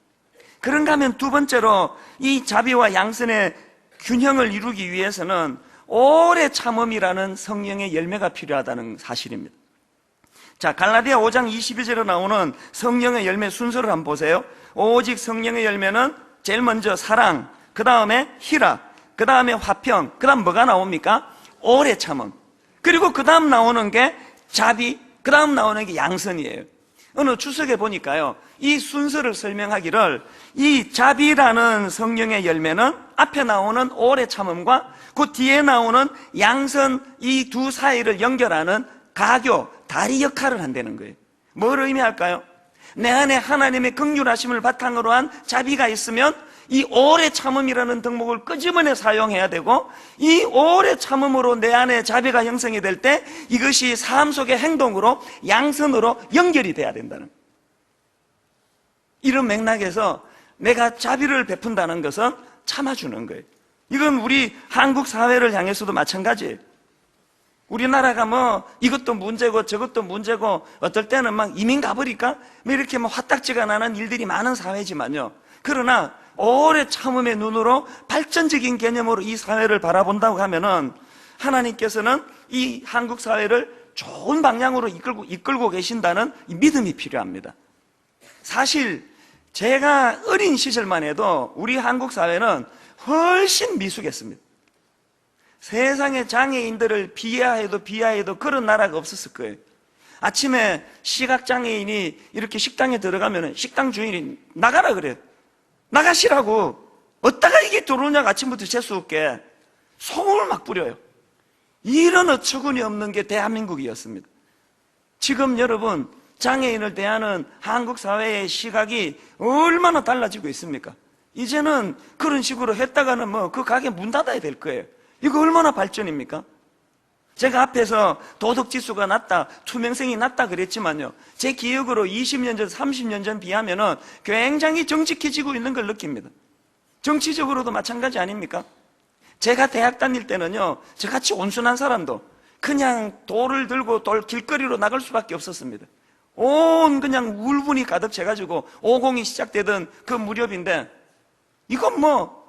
그런가 하면 두 번째로 이 자비와 양선의 균형을 이루기 위해서는 오래 참음이라는 성령의 열매가 필요하다는 사실입니다. 자, 갈라디아 5장 22절에 나오는 성령의 열매 순서를 한번 보세요. 오직 성령의 열매는 제일 먼저 사랑, 그 다음에 희락, 그 다음에 화평, 그 다음 뭐가 나옵니까? 오래 참음. 그리고 그 다음 나오는 게 자비, 그 다음 나오는 게 양선이에요. 어느 추석에 보니까요, 이 순서를 설명하기를 이 자비라는 성령의 열매는 앞에 나오는 오래 참음과 그 뒤에 나오는 양선, 이 두 사이를 연결하는 가교, 다리 역할을 한다는 거예요. 뭘 의미할까요? 내 안에 하나님의 긍휼하심을 바탕으로 한 자비가 있으면 이 오래 참음이라는 덕목을 끄집어내 사용해야 되고, 이 오래 참음으로 내 안에 자비가 형성이 될 때 이것이 삶 속의 행동으로 양선으로 연결이 돼야 된다는, 이런 맥락에서 내가 자비를 베푼다는 것은 참아주는 거예요. 이건 우리 한국 사회를 향해서도 마찬가지예요. 우리나라가 뭐 이것도 문제고 저것도 문제고 어떨 때는 막 이민 가버릴까? 뭐 이렇게 뭐 화딱지가 나는 일들이 많은 사회지만요, 그러나 오래 참음의 눈으로 발전적인 개념으로 이 사회를 바라본다고 하면은 하나님께서는 이 한국 사회를 좋은 방향으로 이끌고 계신다는 이 믿음이 필요합니다. 사실 제가 어린 시절만 해도 우리 한국 사회는 훨씬 미숙했습니다. 세상의 장애인들을 비하해도 그런 나라가 없었을 거예요. 아침에 시각장애인이 이렇게 식당에 들어가면 식당 주인이 나가라 그래요. 나가시라고. 어디다가 이게 들어오냐고 아침부터 재수없게 소금을 막 뿌려요. 이런 어처구니 없는 게 대한민국이었습니다. 지금 여러분, 장애인을 대하는 한국 사회의 시각이 얼마나 달라지고 있습니까? 이제는 그런 식으로 했다가는 뭐 그 가게 문 닫아야 될 거예요. 이거 얼마나 발전입니까? 제가 앞에서 도덕지수가 낮다, 투명성이 낮다 그랬지만요, 제 기억으로 20년 전, 30년 전 비하면은 굉장히 정직해지고 있는 걸 느낍니다. 정치적으로도 마찬가지 아닙니까? 제가 대학 다닐 때는요, 저같이 온순한 사람도 그냥 돌을 들고 길거리로 나갈 수밖에 없었습니다. 그냥 울분이 가득 채가지고 5공이 시작되던 그 무렵인데, 이건 뭐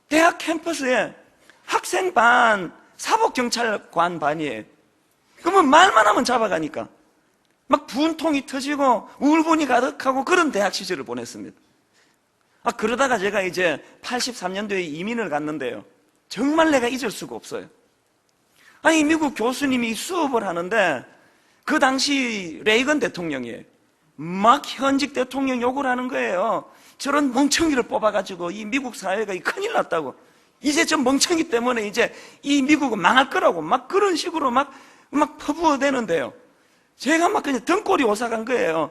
대학 캠퍼스에 학생 반, 사법경찰관 반이에요. 그러면 말만 하면 잡아가니까 막 분통이 터지고 울분이 가득하고 그런 대학 시절을 보냈습니다. 그러다가 제가 이제 83년도에 이민을 갔는데요, 정말 내가 잊을 수가 없어요. 미국 교수님이 수업을 하는데 그 당시 레이건 대통령이에요. 막 현직 대통령 욕을 하는 거예요. 저런 멍청이를 뽑아가지고 이 미국 사회가 큰일 났다고, 이제 저 멍청이 때문에 이제 이 미국은 망할 거라고 막 그런 식으로 막 퍼부어대는데요, 제가 막 그냥 등골이 오싹한 거예요.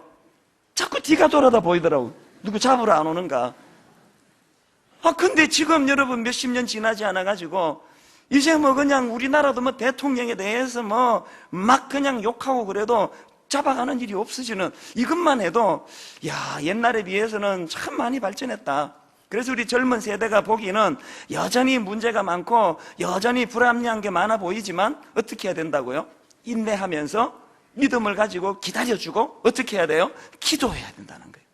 자꾸 뒤가 돌아다 보이더라고. 누구 잡으러 안 오는가. 근데 지금 여러분 몇십 년 지나지 않아가지고 이제 뭐 그냥 우리나라도 뭐 대통령에 대해서 뭐 막 그냥 욕하고 그래도 잡아가는 일이 없어지는, 이것만 해도 야, 옛날에 비해서는 참 많이 발전했다. 그래서 우리 젊은 세대가 보기에는 여전히 문제가 많고 여전히 불합리한 게 많아 보이지만 어떻게 해야 된다고요? 인내하면서 믿음을 가지고 기다려주고 어떻게 해야 돼요? 기도해야 된다는 거예요.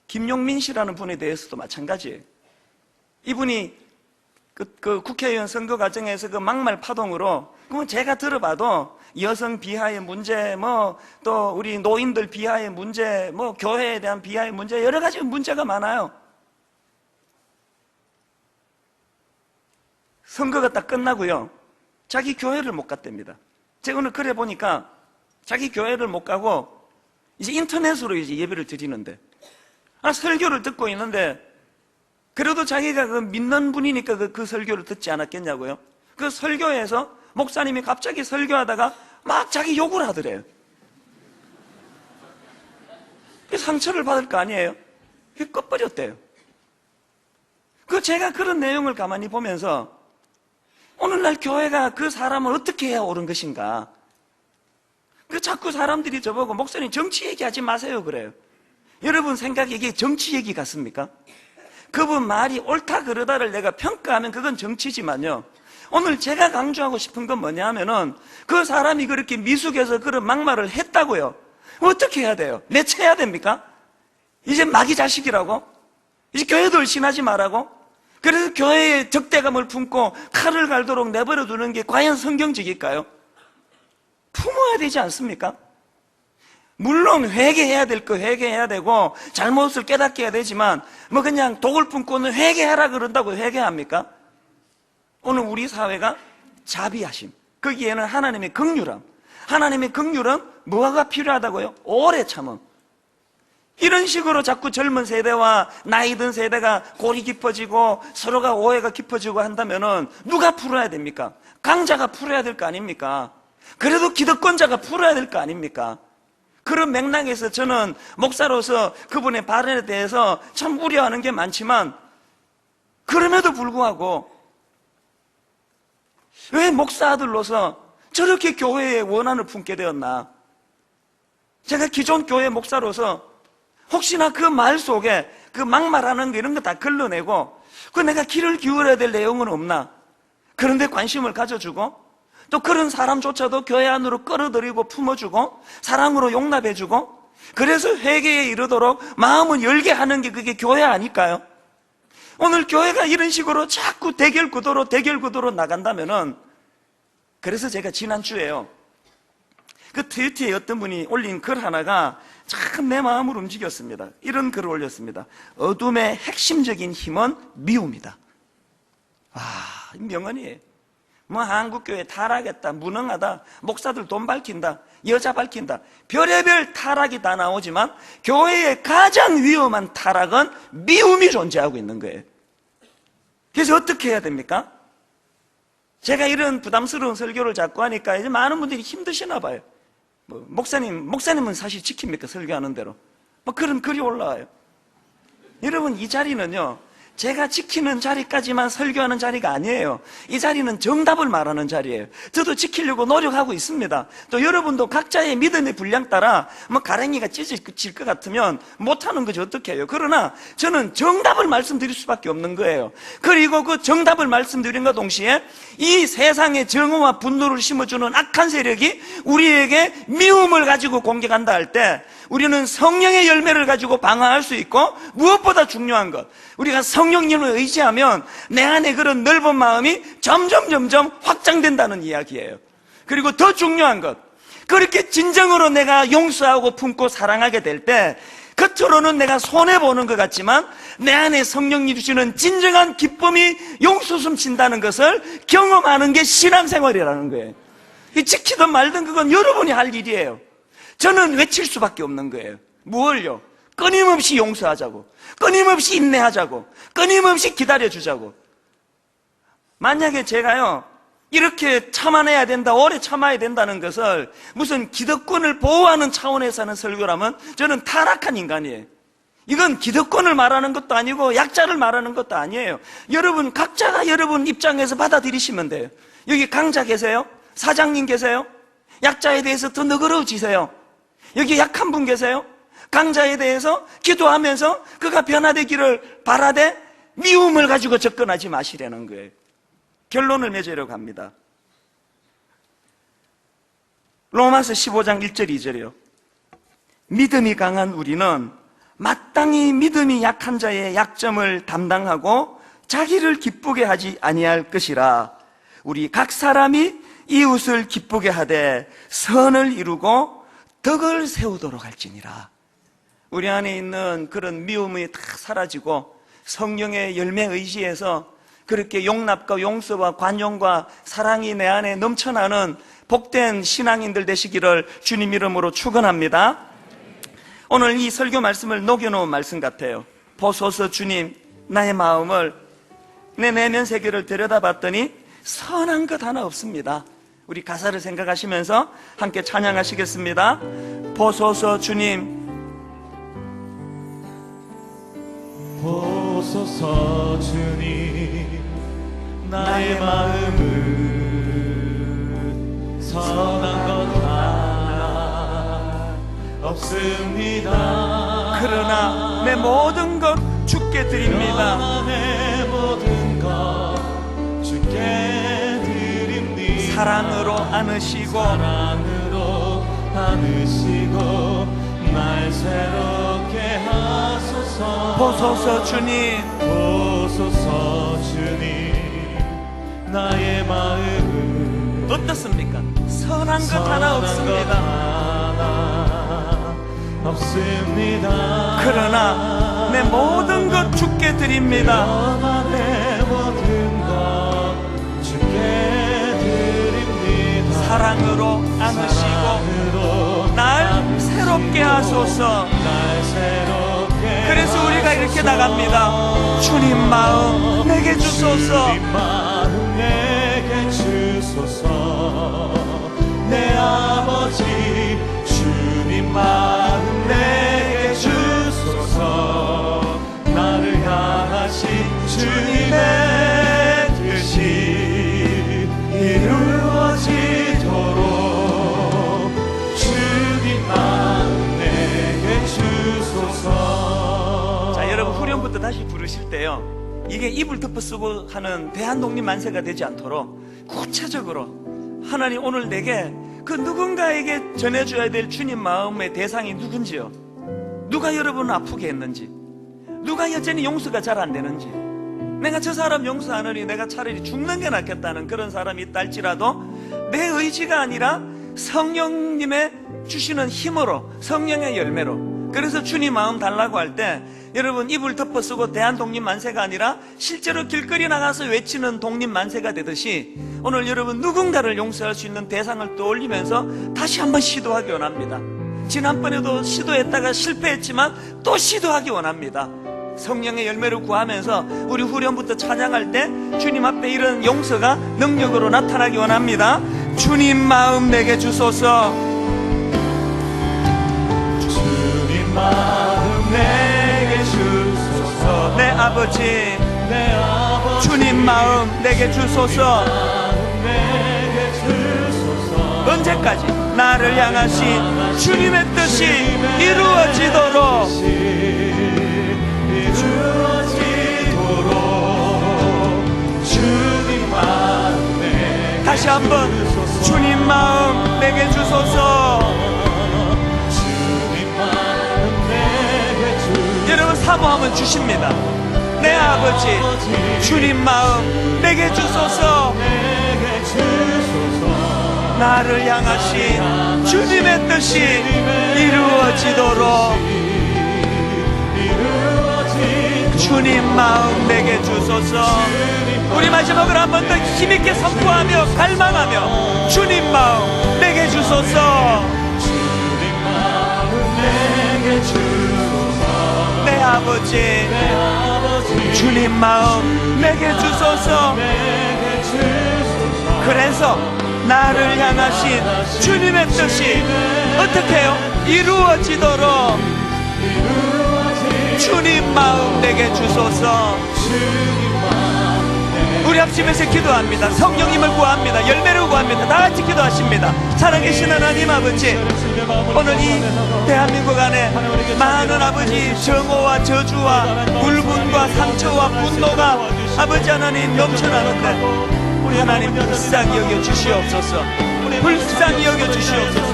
김용민 씨라는 분에 대해서도 마찬가지예요. 이분이 그 국회의원 선거 과정에서 그 막말 파동으로 그러면 제가 들어봐도 여성 비하의 문제, 또 우리 노인들 비하의 문제, 교회에 대한 비하의 문제, 여러 가지 문제가 많아요. 선거가 딱 끝나고요, 자기 교회를 못 갔답니다. 제가 오늘 그래 보니까 자기 교회를 못 가고 이제 인터넷으로 이제 예배를 드리는데, 설교를 듣고 있는데, 그래도 자기가 그 믿는 분이니까 그 설교를 듣지 않았겠냐고요. 그 설교에서 목사님이 갑자기 설교하다가 막 자기 욕을 하더래요. 상처를 받을 거 아니에요? 꺼버렸대요. 제가 그런 내용을 가만히 보면서 오늘날 교회가 그 사람을 어떻게 해야 옳은 것인가? 자꾸 사람들이 저보고 목사님 정치 얘기하지 마세요 그래요. 여러분 생각에 이게 정치 얘기 같습니까? 그분 말이 옳다 그르다를 내가 평가하면 그건 정치지만요, 오늘 제가 강조하고 싶은 건 뭐냐 하면은 그 사람이 그렇게 미숙해서 그런 막말을 했다고요. 어떻게 해야 돼요? 내쳐야 됩니까? 이제 마귀 자식이라고? 이제 교회도 얼씬하지 말라고? 그래서 교회에 적대감을 품고 칼을 갈도록 내버려 두는 게 과연 성경적일까요? 품어야 되지 않습니까? 물론 회개해야 될 거 회개해야 되고 잘못을 깨닫게 해야 되지만 그냥 독을 품고는 회개하라 그런다고 회개합니까? 오늘 우리 사회가 자비하심, 거기에는 하나님의 긍휼함, 하나님의 긍휼은 뭐가 필요하다고요? 오래 참음. 이런 식으로 자꾸 젊은 세대와 나이 든 세대가 골이 깊어지고 서로가 오해가 깊어지고 한다면은 누가 풀어야 됩니까? 강자가 풀어야 될 거 아닙니까? 그래도 기득권자가 풀어야 될 거 아닙니까? 그런 맥락에서 저는 목사로서 그분의 발언에 대해서 참 우려하는 게 많지만, 그럼에도 불구하고 왜 목사 아들로서 저렇게 교회에 원한을 품게 되었나? 제가 기존 교회 목사로서 혹시나 그 말 속에 그 막말하는 거 이런 거 다 걸러내고 내가 귀를 기울여야 될 내용은 없나? 그런데 관심을 가져주고 또 그런 사람조차도 교회 안으로 끌어들이고 품어주고 사랑으로 용납해주고, 그래서 회개에 이르도록 마음을 열게 하는 게 그게 교회 아닐까요? 오늘 교회가 이런 식으로 자꾸 대결 구도로 나간다면은, 그래서 제가 지난주에요, 그 트위터에 어떤 분이 올린 글 하나가 참 내 마음을 움직였습니다. 이런 글을 올렸습니다. 어둠의 핵심적인 힘은 미움이다. 명언이에요. 한국교회 타락했다, 무능하다, 목사들 돈 밝힌다, 여자 밝힌다, 별의별 타락이 다 나오지만 교회의 가장 위험한 타락은 미움이 존재하고 있는 거예요. 그래서 어떻게 해야 됩니까? 제가 이런 부담스러운 설교를 자꾸 하니까 이제 많은 분들이 힘드시나 봐요. 목사님은 사실 지킵니까? 설교하는 대로. 그런 글이 올라와요. 여러분, 이 자리는요, 제가 지키는 자리까지만 설교하는 자리가 아니에요. 이 자리는 정답을 말하는 자리예요. 저도 지키려고 노력하고 있습니다. 또 여러분도 각자의 믿음의 분량 따라 가랭이가 찢어질 것 같으면 못하는 거죠. 어떻게 해요? 그러나 저는 정답을 말씀드릴 수밖에 없는 거예요. 그리고 그 정답을 말씀드린과 동시에 이 세상에 정오와 분노를 심어주는 악한 세력이 우리에게 미움을 가지고 공격한다 할 때 우리는 성령의 열매를 가지고 방어할 수 있고, 무엇보다 중요한 것, 우리가 성령님을 의지하면 내 안에 그런 넓은 마음이 점점 확장된다는 이야기예요. 그리고 더 중요한 것, 그렇게 진정으로 내가 용서하고 품고 사랑하게 될 때 겉으로는 내가 손해보는 것 같지만 내 안에 성령님 주시는 진정한 기쁨이 용솟음 친다는 것을 경험하는 게 신앙생활이라는 거예요. 지키든 말든 그건 여러분이 할 일이에요. 저는 외칠 수밖에 없는 거예요. 무엇을요? 끊임없이 용서하자고, 끊임없이 인내하자고, 끊임없이 기다려주자고. 만약에 제가요, 이렇게 참아내야 된다, 오래 참아야 된다는 것을 무슨 기득권을 보호하는 차원에서 하는 설교라면 저는 타락한 인간이에요. 이건 기득권을 말하는 것도 아니고 약자를 말하는 것도 아니에요. 여러분 각자가 여러분 입장에서 받아들이시면 돼요. 여기 강자 계세요? 사장님 계세요? 약자에 대해서 더 너그러워지세요. 여기 약한 분 계세요? 강자에 대해서 기도하면서 그가 변화되기를 바라되 미움을 가지고 접근하지 마시라는 거예요. 결론을 맺으려고 합니다. 로마서 15장 1절 2절이요. 믿음이 강한 우리는 마땅히 믿음이 약한 자의 약점을 담당하고 자기를 기쁘게 하지 아니할 것이라. 우리 각 사람이 이웃을 기쁘게 하되 선을 이루고 덕을 세우도록 할지니라. 우리 안에 있는 그런 미움이 다 사라지고 성령의 열매 의지에서 그렇게 용납과 용서와 관용과 사랑이 내 안에 넘쳐나는 복된 신앙인들 되시기를 주님 이름으로 축원합니다. 오늘 이 설교 말씀을 녹여놓은 말씀 같아요. 보소서 주님, 나의 마음을, 내 내면 세계를 들여다봤더니 선한 것 하나 없습니다. 우리 가사를 생각하시면서 함께 찬양하시겠습니다. 보소서 주님, 보소서 주님, 나의 마음은 선한 것 하나 없습니다. 그러나 내 모든 것 주께 드립니다. 그러나 내 모든 것 주께 드립니다. 사랑으로 안으시고 사랑으로 안으시고 날 새롭게 하소서. 보소서 주님, 보소서 주님, 나의 마음은 어떻습니까? 선한 것 하나 없습니다. 하나 없습니다. 그러나 내 모든 것 주께 드립니다. 그러나 내 모든 것 주께 드립니다. 사랑으로 안으시고 사랑으로 날 새롭게 하소서. 날 새롭게 그래서 우리가 이렇게 나갑니다. 주님 마음 내게 주소서. 주님 마음 내게 주소서. 내 아버지 주님 마음 내게 주소서. 나를 향하신 주님의 뜻이 이루어지도록 주님 마음 내게 주소서. 자, 여러분 후렴부터 다시 부르실 때요, 이게 입을 덮어 쓰고 하는 대한독립 만세가 되지 않도록 구체적으로 하나님 오늘 내게 그 누군가에게 전해줘야 될 주님 마음의 대상이 누군지요, 누가 여러분을 아프게 했는지, 누가 여전히 용서가 잘 안 되는지, 내가 저 사람 용서하느니 내가 차라리 죽는 게 낫겠다는 그런 사람이 있다 할지라도 내 의지가 아니라 성령님의 주시는 힘으로, 성령의 열매로, 그래서 주님 마음 달라고 할 때 여러분 입을 덮어 쓰고 대한독립 만세가 아니라 실제로 길거리 나가서 외치는 독립 만세가 되듯이 오늘 여러분 누군가를 용서할 수 있는 대상을 떠올리면서 다시 한번 시도하기 원합니다. 지난번에도 시도했다가 실패했지만 또 하기 원합니다. 성령의 열매를 구하면서 우리 후렴부터 찬양할 때 주님 앞에 이런 용서가 능력으로 나타나기 원합니다. 주님 마음 내게 주소서. 주님 마음 내게 주소서. 내 아버지, 내 아버지 주님 마음 내게 주소서. 마음 내게 주소서. 언제까지? 나를 향하신 주님의 뜻이 이루어지도록. 이루어지도록 주님 마음 내게 다시 한번 주소서. 주님 마음 내게 주소서. 주님 마음 내게 주소서. 여러분 사모하면 주십니다. 내 아버지 주님 마음 내게 주소서. 내게 주소서. 나를 향하신 주님의 뜻이 이루어지도록. 주님 마음 내게 주소서. 우리 마지막으로 한 번 더 힘있게 선포하며 갈망하며 주님 마음 내게 주소서. 주님 마음 내게 주소서. 내 아버지 내 아버지 주님 마음 내게 주소서. 내게 주소서. 그래서 나를 향하신 주님의 뜻이 어떻게 해요? 이루어지도록 주님 마음 내게 주소서. 우리 합심해서 기도합니다. 성령님을 구합니다. 열매를 구합니다. 다 같이 기도하십니다. 살아계신 하나님 아버지, 오늘 이 대한민국 안에 많은 아버지 정오와 저주와 울분과 상처와 분노가 아버지 하나님 넘쳐나는데 우리 하나님 불쌍히 여겨 주시옵소서. 불쌍히 여겨 주시옵소서.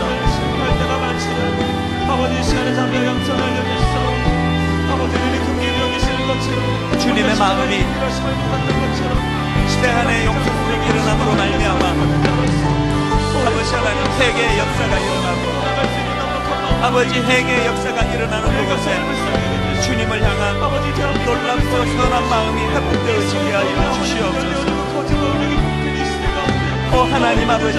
아버지 시간의 잠깐 영성을 여기시소. 아버지를 긍휼히 여기시는 것처럼 주님의 마음이 이러심을 받는 것처럼 시대 안에 용서를 일어남으로 말미암아 아버지 하나님 회개의 역사가 일어나고 아버지 회개의 역사가 일어나는 그곳에 주님을 향한 놀랍고 선한 마음이 회복되어지게 하여 주시옵소서. 오 하나님 아버지,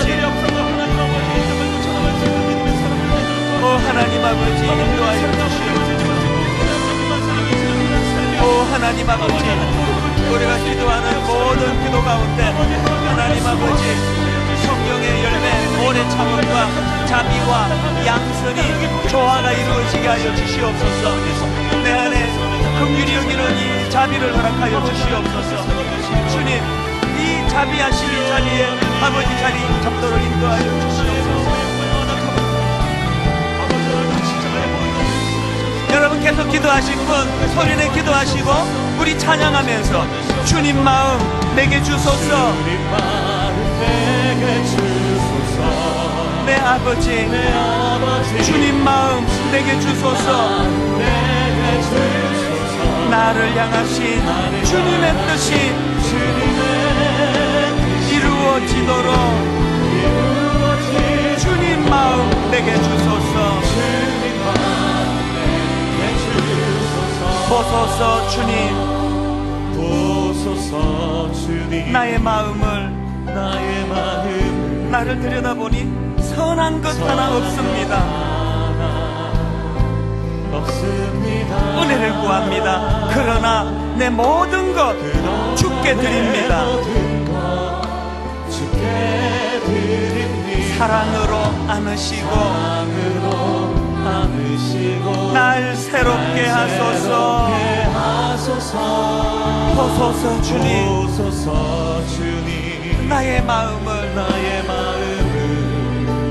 오 하나님 아버지 인도하여 주시옵소서. 오 하나님 아버지, 우리가 기도하는 모든 기도 가운데 하나님 아버지 성령의 열매, 오래 참음과 자비와 양선이 조화가 이루어지게 하여 주시옵소서. 내 안에 긍휼히 여기는 이 자비를 허락하여 주시옵소서. 주님, 이 자비하신 이 자리에 아버지 자리 잡도록 인도하여 주시옵소서. 여러분 계속 기도하신 분 소리내 기도하시고 우리 찬양하면서 주님 마음 내게 주소서. 내 아버지 주님 마음 내게 주소서. 나를 향하신 주님의 뜻이 이루어지도록 주님 마음 내게 주소서. 보소서 주님, 보소서 주님, 나의 마음을 나를 들여다보니 선한 것 하나 없습니다. 은혜를 구합니다. 그러나 내 모든 것 주께 드립니다. 사랑으로 안으시고 날 새롭게 하소서. 보소서 주님, 나의 마음을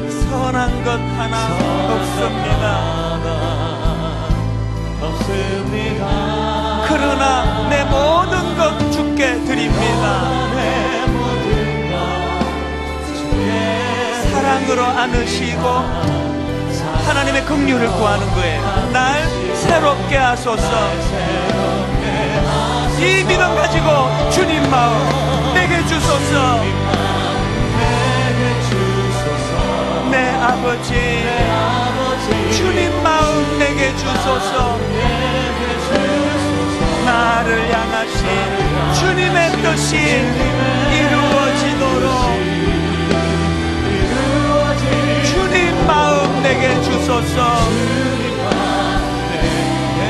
선한 것 하나 없습니다. 그러나 내 모든 것 주께 드립니다. 사랑으로 안으시고 하나님의 긍휼을 구하는 거예요. 날 새롭게 하소서. 이 믿음 가지고 주님 마음 내게 주소서. 내 아버지 주님 마음 내게 주소서. 나를 향하신 주님의 뜻이 이루어지도록 주님 마음 내게 주소서.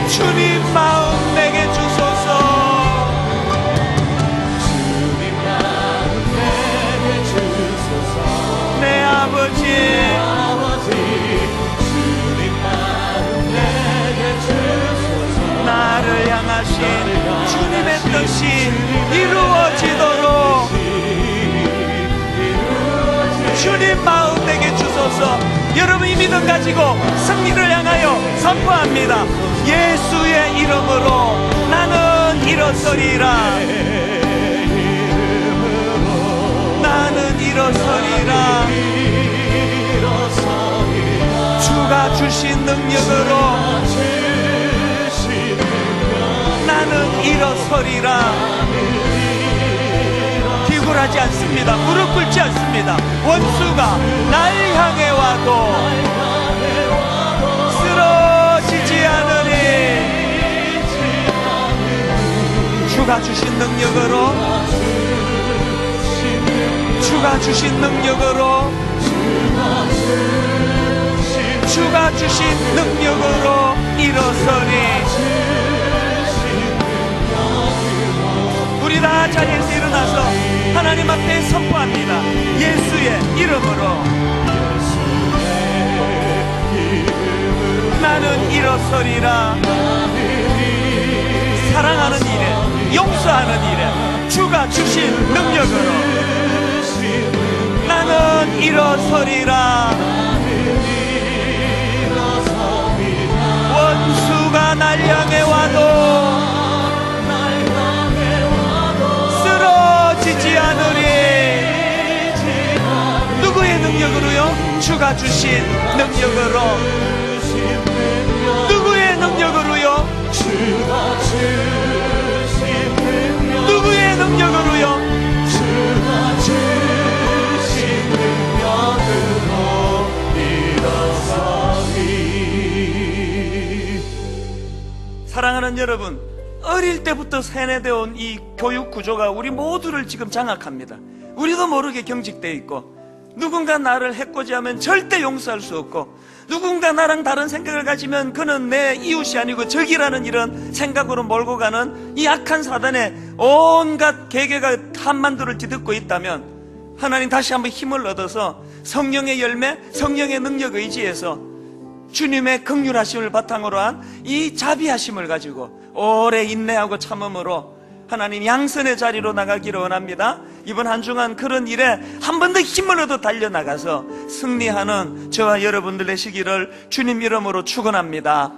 주님 마음 내게 주소서. 내 아버지 나를 향하신 주님의 뜻이 이루어지도록 주님 마음 내게 주소서. 여러분 이 믿음 가지고 승리를 향하여 선포합니다. 예수의 이름으로 나는 일어서리라. 나는 일어서리라. 주가 주신 능력으로 나는 일어서리라. 기굴하지 않습니다. 무릎 꿇지 않습니다. 원수가 날 향해 와도 쓰러지지 않으니 주가 주신 능력으로 주가 주신 능력으로 주가 주신 능력으로 일어서니 우리 다 자리에서 일어나서 하나님 앞에 선포합니다. 예수의 이름으로 나는 일어서리라. 사랑하는 일에 용서하는 일에 주가 주신 능력으로 나는 일어서리라. 원수가 날 향해 와도 쓰러지지 않으리. 누구의 능력으로요? 주가 주신 능력으로. 누구의 능력으로요? 누구의 능력으로요? 주가 주신 능력으로 여러분, 어릴 때부터 세뇌되어 온 이 교육 구조가 우리 모두를 지금 장악합니다. 우리도 모르게 경직되어 있고, 누군가 나를 해코지하면 절대 용서할 수 없고, 누군가 나랑 다른 생각을 가지면 그는 내 이웃이 아니고 적이라는 이런 생각으로 몰고 가는 이 악한 사단의 온갖 계계가 한만두를 뒤덮고 있다면, 하나님 다시 한번 힘을 얻어서 성령의 열매, 성령의 능력 의지에서 주님의 긍휼하심을 바탕으로 한 이 자비하심을 가지고 오래 인내하고 참음으로 하나님 양선의 자리로 나가기를 원합니다. 이번 한 주간 그런 일에 한 번 더 힘을 얻어 달려나가서 승리하는 저와 여러분들 되시기를 주님 이름으로 축원합니다.